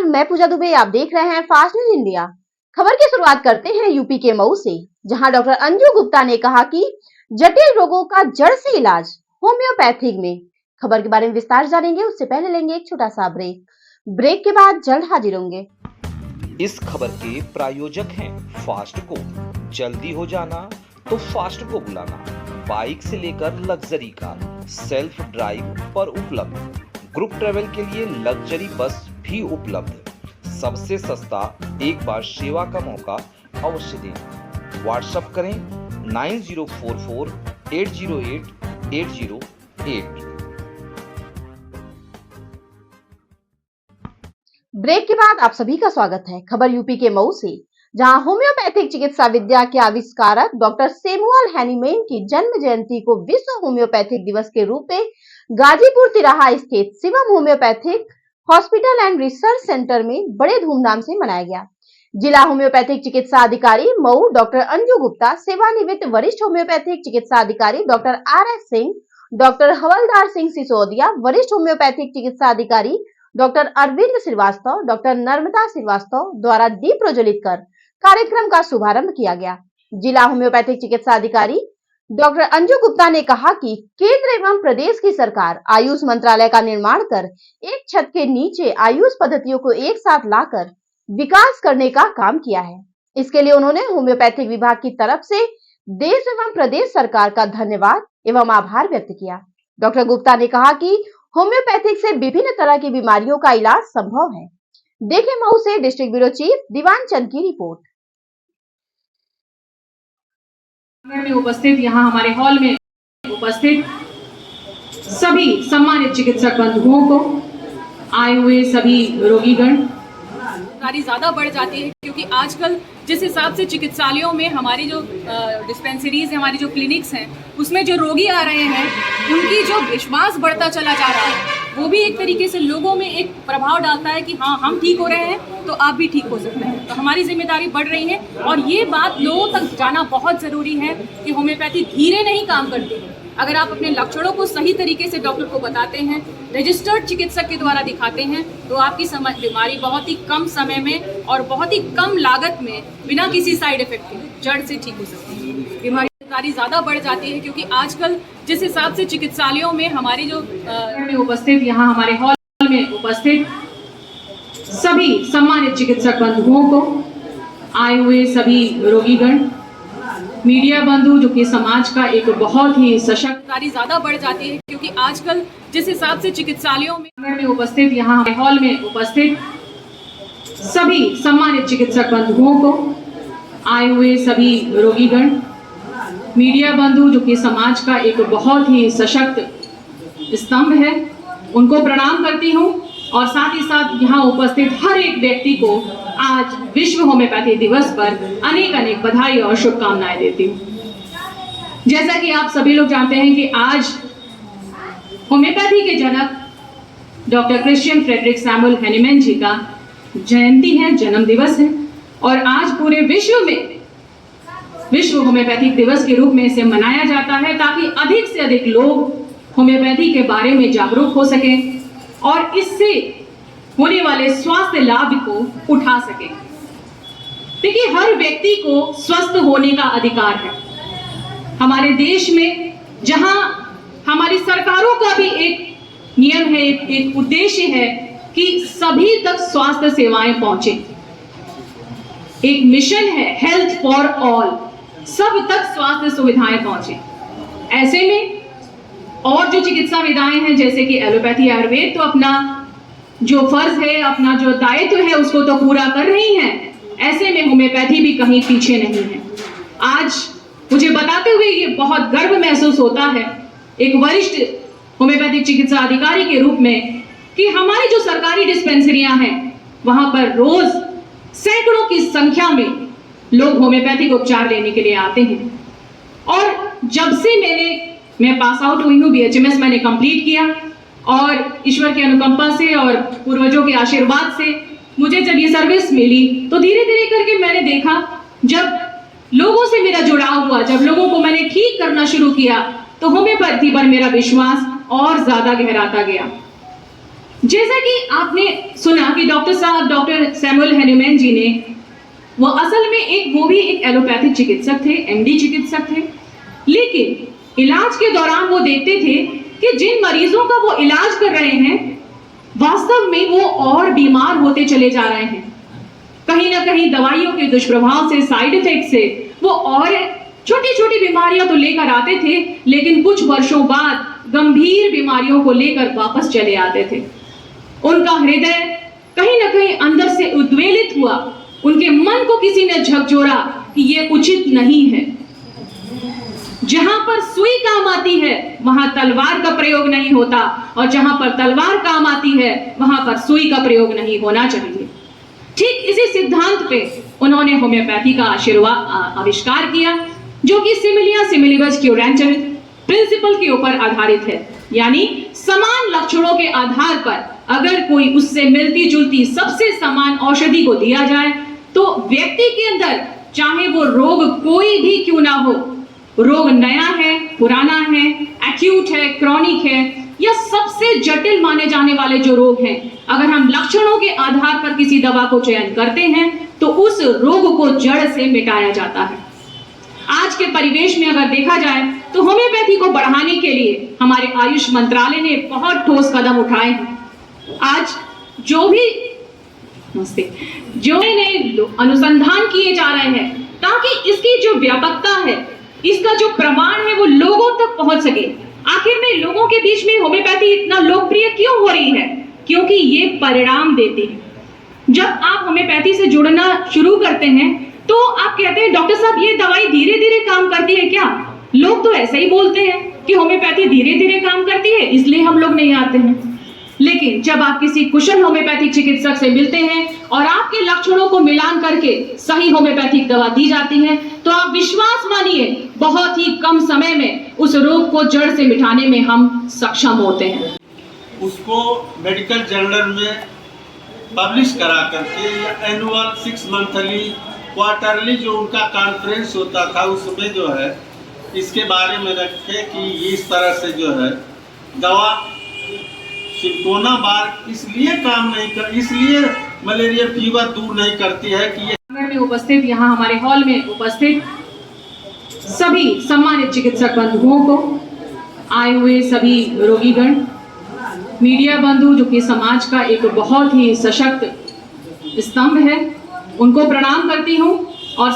मैं पूजा दुबे, आप देख रहे हैं फास्ट न्यूज इंडिया। खबर की शुरुआत करते हैं यूपी के मऊ से, जहां डॉक्टर अंजू गुप्ता ने कहा कि जटिल रोगों का जड़ से इलाज होम्योपैथिक में। खबर के बारे में विस्तार जानेंगे, उससे पहले लेंगे एक छोटा सा ब्रेक के बाद जल्द हाजिर होंगे। इस खबर के प्रायोजक हैं फास्ट को। जल्दी हो जाना तो फास्ट को बुलाना। बाइक से लेकर लग्जरी कार, सेल्फ ड्राइव पर उपलब्ध। ग्रुप ट्रेवल के लिए लग्जरी बस भी उपलब्ध। सबसे सस्ता एक बार सेवा का मौका अवश्य दें। व्हाट्सएप करें 9044 808 808। ब्रेक के बाद आप सभी का स्वागत है। खबर यूपी के मऊ से, जहां होम्योपैथिक चिकित्सा विद्या के आविष्कारक डॉक्टर सैमुअल हैनीमैन की जन्म जयंती को विश्व होम्योपैथिक दिवस के रूप में गाजीपुर तिराहा स्थित Shivam homeopathic hospital and research centre में बड़े धूमधाम से मनाया गया। जिला होम्योपैथिक चिकित्सा अधिकारी मऊ डॉक्टर अंजू गुप्ता, सेवानिवृत्त वरिष्ठ होम्योपैथिक चिकित्सा अधिकारी डॉक्टर RS सिंह, डॉक्टर हवलदार सिंह सिसोदिया, वरिष्ठ होम्योपैथिक चिकित्सा अधिकारी डॉक्टर अरविंद श्रीवास्तव, डॉक्टर नर्मदा श्रीवास्तव द्वारा दीप प्रज्वलित कर कार्यक्रम का शुभारंभ किया गया। जिला होम्योपैथिक चिकित्सा अधिकारी डॉक्टर अंजू गुप्ता ने कहा कि केंद्र एवं प्रदेश की सरकार आयुष मंत्रालय का निर्माण कर एक छत के नीचे आयुष पद्धतियों को एक साथ लाकर विकास करने का काम किया है। इसके लिए उन्होंने होम्योपैथिक विभाग की तरफ से देश एवं प्रदेश सरकार का धन्यवाद एवं आभार व्यक्त किया। डॉक्टर गुप्ता ने कहा कि होम्योपैथिक से विभिन्न तरह की बीमारियों का इलाज संभव है। देखें मऊ से district bureau chief Diwan Chand की रिपोर्ट। में उपस्थित यहाँ हमारे हॉल में उपस्थित सभी सम्मानित चिकित्सक बंधुओं को, आए हुए सभी रोगीगण, बीमारी ज़्यादा बढ़ जाती है क्योंकि आजकल जिस हिसाब से चिकित्सालयों में हमारी जो डिस्पेंसरीज हैं, हमारी जो क्लिनिक्स हैं, उसमें जो रोगी आ रहे हैं, उनकी जो विश्वास बढ़ता चला जा रहा है, वो भी एक तरीके से लोगों में एक प्रभाव डालता है कि हाँ, हम ठीक हो रहे हैं तो आप भी ठीक हो सकते हैं। तो हमारी जिम्मेदारी बढ़ रही है और ये बात लोगों तक जाना बहुत ज़रूरी है कि होम्योपैथी धीरे नहीं काम करती है। अगर आप अपने लक्षणों को सही तरीके से डॉक्टर को बताते हैं, रजिस्टर्ड चिकित्सक के द्वारा दिखाते हैं, तो आपकी बीमारी बहुत ही कम समय में और बहुत ही कम लागत में बिना किसी साइड इफेक्ट के जड़ से ठीक हो सकती है। बीमारी ज़्यादा बढ़ जाती है क्योंकि आजकल जिस हिसाब से चिकित्सालयों में हमारी जो में उपस्थित यहाँ हमारे हॉल में उपस्थित सभी सम्मानित चिकित्सक बंधुओं को, आए हुए सभी रोगीगण, मीडिया बंधु जो कि समाज का एक बहुत ही सशक्त, बीमारी ज़्यादा बढ़ जाती है क्योंकि आजकल जिस हिसाब से चिकित्सालयों में उपस्थित यहाँ हमारे हॉल में उपस्थित सभी सम्मानित चिकित्सक बंधुओं को, आए हुए सभी रोगीगण, मीडिया बंधु जो कि समाज का एक बहुत ही सशक्त स्तंभ है, उनको प्रणाम करती हूँ और साथ ही साथ यहाँ उपस्थित हर एक व्यक्ति को आज विश्व होम्योपैथी दिवस पर अनेक अनेक बधाई और शुभकामनाएं देती हूँ। जैसा कि आप सभी लोग जानते हैं कि आज होम्योपैथी के जनक doctor Christian Friedrich Samuel Hahnemann ji का जयंती है, जन्म दिवस है और आज पूरे विश्व में विश्व होम्योपैथिक दिवस के रूप में इसे मनाया जाता है ताकि अधिक से अधिक लोग होम्योपैथी के बारे में जागरूक हो सकें और इससे होने वाले स्वास्थ्य लाभ को उठा सकें। देखिए, हर व्यक्ति को स्वस्थ होने का अधिकार है। हमारे देश में जहां हमारी सरकारों का भी एक नियम है, एक उद्देश्य है कि सभी तक स्वास्थ्य सेवाएं पहुंचे। एक मिशन है हेल्थ फॉर ऑल, सब तक स्वास्थ्य सुविधाएं पहुंचे। ऐसे में और जो चिकित्सा विधाएं हैं जैसे कि एलोपैथी, आयुर्वेद, तो अपना जो फर्ज है, अपना जो दायित्व है उसको तो पूरा कर रही हैं। ऐसे में होम्योपैथी भी कहीं पीछे नहीं है। आज मुझे बताते हुए ये बहुत गर्व महसूस होता है एक वरिष्ठ होम्योपैथिक चिकित्सा अधिकारी के रूप में कि हमारी जो सरकारी डिस्पेंसरियां हैं वहां पर रोज सैकड़ों की संख्या में लोग होम्योपैथिक उपचार लेने के लिए आते हैं। और जब से मैं पास आउट हुई हूँ, BHMS मैंने कंप्लीट किया और ईश्वर की अनुकंपा से और पूर्वजों के आशीर्वाद से मुझे जब ये सर्विस मिली तो धीरे धीरे करके मैंने देखा, जब लोगों से मेरा जुड़ाव हुआ, जब लोगों को मैंने ठीक करना शुरू किया तो होम्योपैथी पर मेरा विश्वास और ज्यादा गहराता गया। जैसा कि आपने सुना कि डॉक्टर साहब डॉक्टर सैमुअल हैनीमैन जी ने वो असल में वो भी एक एलोपैथिक चिकित्सक थे, एमडी चिकित्सक थे, लेकिन इलाज के दौरान वो देखते थे कि जिन मरीजों का वो इलाज कर रहे हैं वास्तव में वो और बीमार होते चले जा रहे हैं। कहीं ना कहीं दवाइयों के दुष्प्रभाव से, साइड इफेक्ट से वो और छोटी छोटी बीमारियां तो लेकर आते थे, लेकिन कुछ वर्षों बाद गंभीर बीमारियों को लेकर वापस चले आते थे। उनका हृदय कहीं ना कहीं अंदर से उद्वेलित हुआ, उनके मन को किसी ने झकझोरा कि ये उचित नहीं है। जहां पर सुई काम आती है वहां तलवार का प्रयोग नहीं होता, और जहां पर तलवार काम आती है वहां पर सुई का प्रयोग नहीं होना चाहिए। ठीक इसी सिद्धांत पे उन्होंने होम्योपैथी का आविष्कार किया, जो कि सिमिलिया सिमिलिबस क्यूरेंटल प्रिंसिपल के ऊपर आधारित है। यानी समान लक्षणों के आधार पर अगर कोई उससे मिलती जुलती सबसे समान औषधि को दिया जाए तो व्यक्ति के अंदर चाहे वो रोग कोई भी क्यों ना हो, रोग नया है, पुराना है, एक्यूट है, क्रॉनिक है, या सबसे जटिल माने जाने वाले जो रोग हैं, अगर हम लक्षणों के आधार पर किसी दवा को चयन करते हैं तो उस रोग को जड़ से मिटाया जाता है। आज के परिवेश में अगर देखा जाए तो होम्योपैथी को बढ़ाने के लिए हमारे आयुष मंत्रालय ने बहुत ठोस कदम उठाए हैं। आज जो अनुसंधान किए जा रहे हैं ताकि इसकी जो व्यापकता है, इसका जो प्रमाण है वो लोगों तक पहुंच सके। आखिर में लोगों के बीच में होम्योपैथी इतना लोकप्रिय क्यों हो रही है? क्योंकि ये परिणाम देती है। जब आप होम्योपैथी से जुड़ना शुरू करते हैं तो आप कहते हैं डॉक्टर साहब ये दवाई धीरे धीरे काम करती है क्या? लोग तो ऐसे ही बोलते हैं कि होम्योपैथी धीरे धीरे काम करती है, इसलिए हम लोग नहीं आते हैं। लेकिन जब आप किसी कुशल होम्योपैथिक चिकित्सक से मिलते हैं और आपके लक्षणों को मिलान करके सही होम्योपैथिक दवा दी जाती है तो आप विश्वास मानिए बहुत ही कम समय में उस रोग को जड़ से मिटाने में हम सक्षम होते हैं। उसको मेडिकल जर्नल में पब्लिश करा करके एनुअल 6 मंथली क्वार्टरली जो उनका कॉन्फ्रेंस होता था उसमें जो है इसके बारे में रखे कि इस तरह से जो है दवा सिंकोना बार इसलिए काम नहीं कर, इसलिए मलेरिया फीवर दूर नहीं करती है कि में उपस्थित यहाँ हमारे हॉल में उपस्थित सभी सम्मानित चिकित्सक बंधुओं को, आए हुए सभी रोगीगण, मीडिया बंधु जो कि समाज का एक बहुत ही सशक्त स्तंभ है, उनको प्रणाम करती हूँ। और